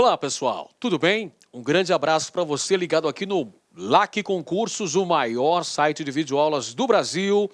Olá, pessoal, tudo bem? Um grande abraço para você ligado aqui no LAC Concursos, o maior site de videoaulas do Brasil.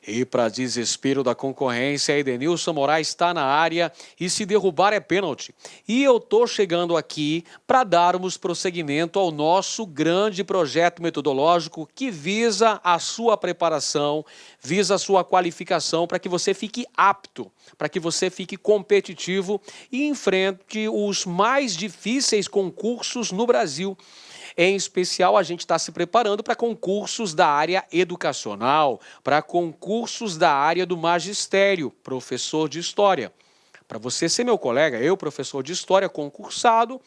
E para desespero da concorrência, Edenilson Moraes está na área e se derrubar é pênalti. E eu estou chegando aqui para darmos prosseguimento ao nosso grande projeto metodológico que visa a sua preparação, visa a sua qualificação para que você fique apto, para que você fique competitivo e enfrente os mais difíceis concursos no Brasil. Em especial, a gente está se preparando para concursos da área educacional, para concursos da área do magistério, professor de história. Para você ser meu colega, eu, professor de história concursado,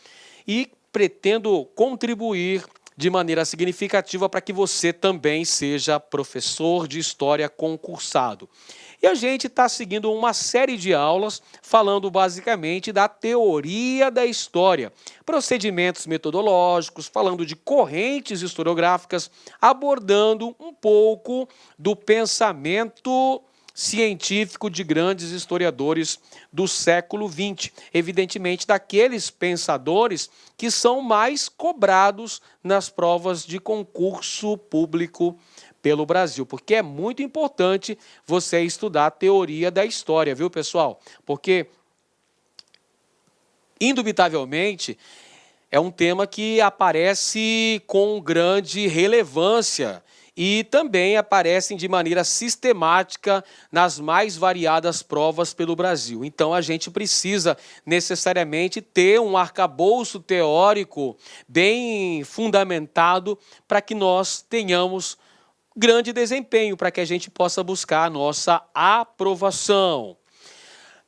e pretendo contribuir de maneira significativa para que você também seja professor de história concursado. E a gente está seguindo uma série de aulas falando basicamente da teoria da história, procedimentos metodológicos, falando de correntes historiográficas, abordando um pouco do pensamento científico de grandes historiadores do século XX, evidentemente daqueles pensadores que são mais cobrados nas provas de concurso público pelo Brasil, porque é muito importante você estudar a teoria da história, viu, pessoal? Porque, indubitavelmente, é um tema que aparece com grande relevância e também aparecem de maneira sistemática nas mais variadas provas pelo Brasil. Então, a gente precisa necessariamente ter um arcabouço teórico bem fundamentado para que nós tenhamos grande desempenho, para que a gente possa buscar a nossa aprovação.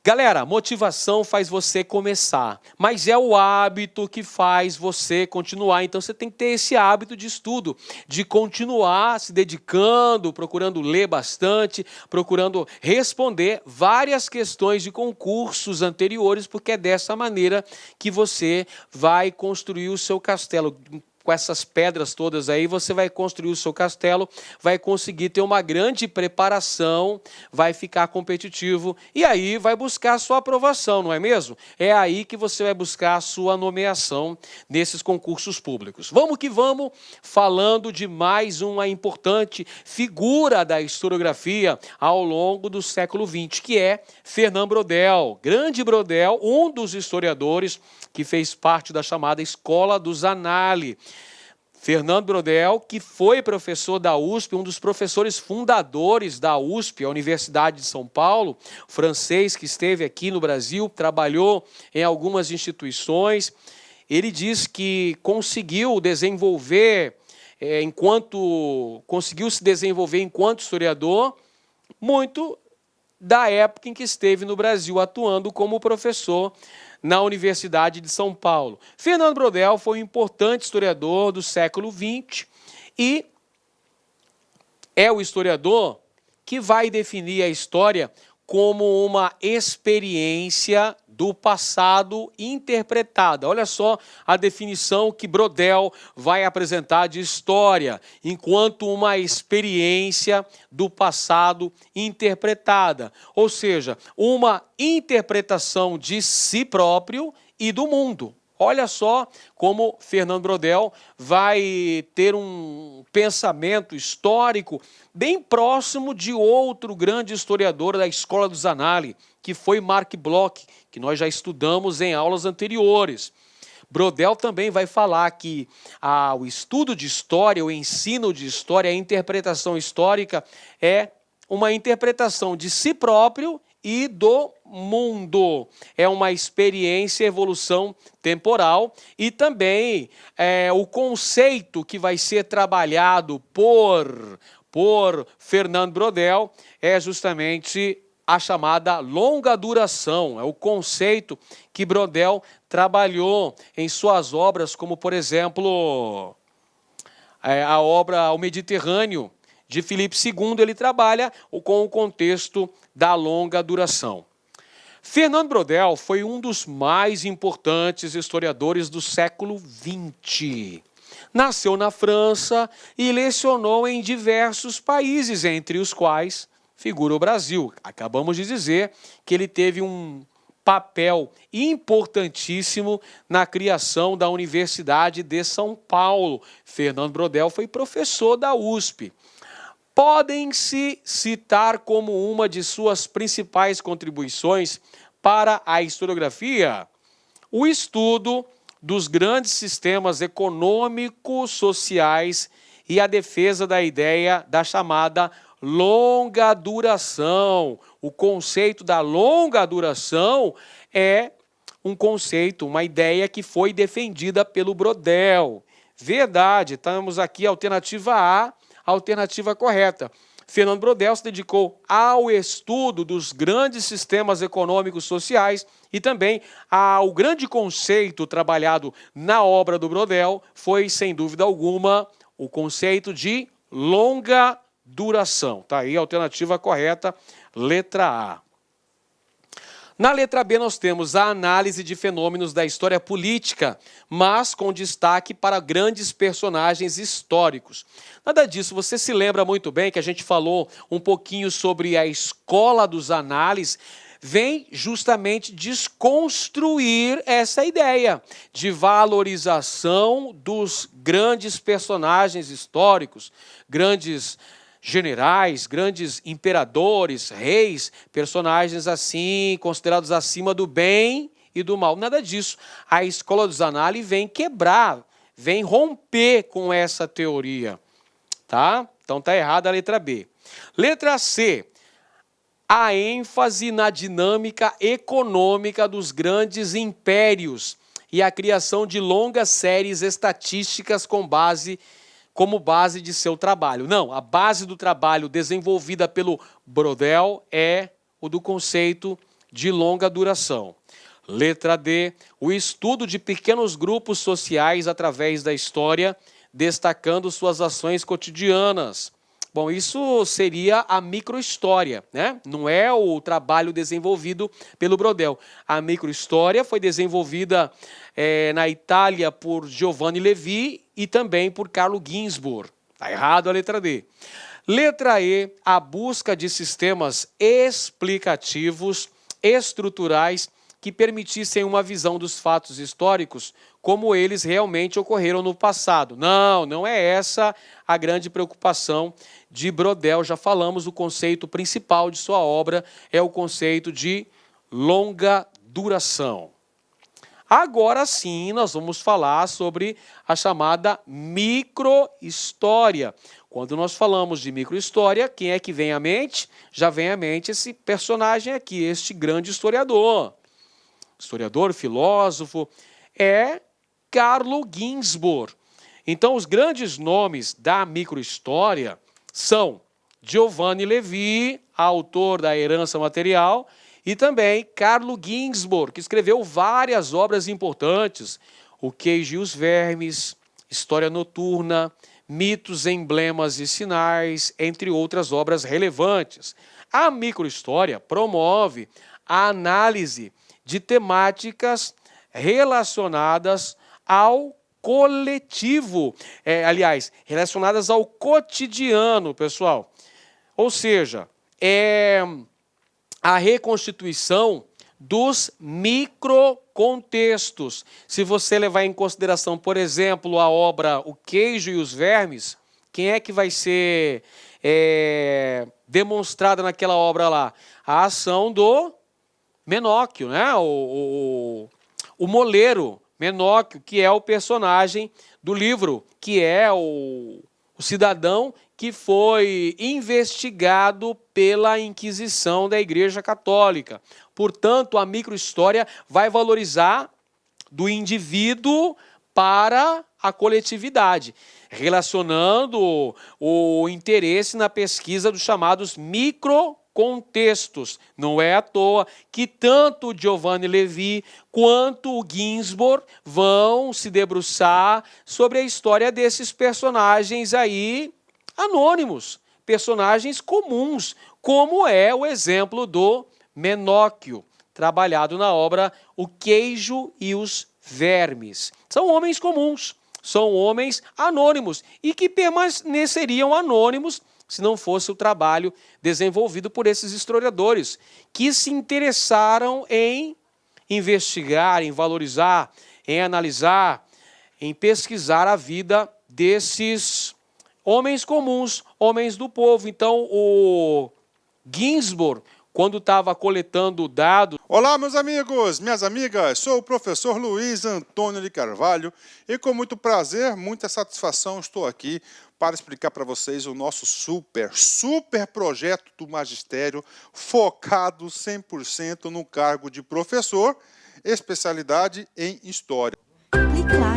Galera, motivação faz você começar, mas é o hábito que faz você continuar. Então você tem que ter esse hábito de estudo, de continuar se dedicando, procurando ler bastante, procurando responder várias questões de concursos anteriores, porque é dessa maneira que você vai construir o seu castelo. Com essas pedras todas aí, você vai construir o seu castelo, vai conseguir ter uma grande preparação, vai ficar competitivo e aí vai buscar a sua aprovação, não é mesmo? É aí que você vai buscar a sua nomeação nesses concursos públicos. Vamos que vamos, falando de mais uma importante figura da historiografia ao longo do século XX, que é Fernand Braudel. Grande Braudel, um dos historiadores que fez parte da chamada Escola dos Annales. Fernand Braudel, que foi professor da USP, um dos professores fundadores da USP, a Universidade de São Paulo, francês que esteve aqui no Brasil, trabalhou em algumas instituições. Ele diz que conseguiu se desenvolver enquanto historiador, muito da época em que esteve no Brasil atuando como professor na Universidade de São Paulo. Fernand Braudel foi um importante historiador do século XX e é o historiador que vai definir a história como uma experiência do passado interpretada. Olha só a definição que Braudel vai apresentar de história, enquanto uma experiência do passado interpretada. Ou seja, uma interpretação de si próprio e do mundo. Olha só como Fernand Braudel vai ter um pensamento histórico bem próximo de outro grande historiador da Escola dos Annales, que foi Marc Bloch, que nós já estudamos em aulas anteriores. Braudel também vai falar que o estudo de história, o ensino de história, a interpretação histórica é uma interpretação de si próprio e do mundo. É uma experiência, evolução temporal e também o conceito que vai ser trabalhado por Fernand Braudel é justamente a chamada longa duração. É o conceito que Braudel trabalhou em suas obras, como, por exemplo, a obra O Mediterrâneo, de Filipe II, ele trabalha com o contexto da longa duração. Fernand Braudel foi um dos mais importantes historiadores do século XX. Nasceu na França e lecionou em diversos países, entre os quais figura o Brasil. Acabamos de dizer que ele teve um papel importantíssimo na criação da Universidade de São Paulo. Fernando Brodel foi professor da USP. Podem-se citar como uma de suas principais contribuições para a historiografia o estudo dos grandes sistemas econômicos, sociais e a defesa da ideia da chamada longa duração. O conceito da longa duração é um conceito, uma ideia que foi defendida pelo Brodel. Verdade, estamos aqui, alternativa A, alternativa correta. Fernando Brodel se dedicou ao estudo dos grandes sistemas econômicos sociais e também ao grande conceito trabalhado na obra do Brodel foi, sem dúvida alguma, o conceito de longa duração. Está aí a alternativa correta, letra A. Na letra B nós temos a análise de fenômenos da história política, mas com destaque para grandes personagens históricos. Nada disso, você se lembra muito bem que a gente falou um pouquinho sobre a escola dos análises, vem justamente desconstruir essa ideia de valorização dos grandes personagens históricos, grandes generais, grandes imperadores, reis, personagens assim, considerados acima do bem e do mal. Nada disso. A escola dos análises vem quebrar, vem romper com essa teoria. Tá? Então tá errada a letra B. Letra C. A ênfase na dinâmica econômica dos grandes impérios e a criação de longas séries estatísticas como base de seu trabalho. Não, a base do trabalho desenvolvida pelo Brodel é o do conceito de longa duração. Letra D, o estudo de pequenos grupos sociais através da história, destacando suas ações cotidianas. Bom, isso seria a microhistória, né? Não é o trabalho desenvolvido pelo Brodel. A microhistória foi desenvolvida na Itália por Giovanni Levi e também por Carlo Ginzburg. Está errado a letra D. Letra E, a busca de sistemas explicativos, estruturais, que permitissem uma visão dos fatos históricos como eles realmente ocorreram no passado. Não, não é essa a grande preocupação de Brodel. Já falamos, o conceito principal de sua obra é o conceito de longa duração. Agora sim, nós vamos falar sobre a chamada microhistória. Quando nós falamos de microhistória, quem é que vem à mente? Já vem à mente esse personagem aqui, este grande historiador. Historiador, filósofo, é Carlo Ginzburg. Então, os grandes nomes da microhistória são Giovanni Levi, autor da Herança Material, e também Carlo Ginzburg, que escreveu várias obras importantes, O Queijo e os Vermes, História Noturna, Mitos, Emblemas e Sinais, entre outras obras relevantes. A microhistória promove a análise de temáticas relacionadas ao coletivo, relacionadas ao cotidiano, pessoal. Ou seja, a reconstituição dos microcontextos. Se você levar em consideração, por exemplo, a obra O Queijo e os Vermes, quem é que vai ser demonstrada naquela obra lá? A ação do Menóquio, né? O moleiro Menóquio, que é o personagem do livro, que é o cidadão que foi investigado pela Inquisição da Igreja Católica. Portanto, a microhistória vai valorizar do indivíduo para a coletividade, relacionando o interesse na pesquisa dos chamados microcontextos. Não é à toa que tanto o Giovanni Levi quanto o Ginzburg vão se debruçar sobre a história desses personagens aí anônimos, personagens comuns, como é o exemplo do Menóquio, trabalhado na obra O Queijo e os Vermes. São homens comuns, são homens anônimos e que permaneceriam anônimos se não fosse o trabalho desenvolvido por esses historiadores, que se interessaram em investigar, em valorizar, em analisar, em pesquisar a vida desses homens comuns, homens do povo. Então, o Ginsburg, quando estava coletando dados... Olá, meus amigos, minhas amigas, sou o professor Luiz Antônio de Carvalho e com muito prazer, muita satisfação estou aqui para explicar para vocês o nosso super projeto do magistério focado 100% no cargo de professor, especialidade em História. Clique lá.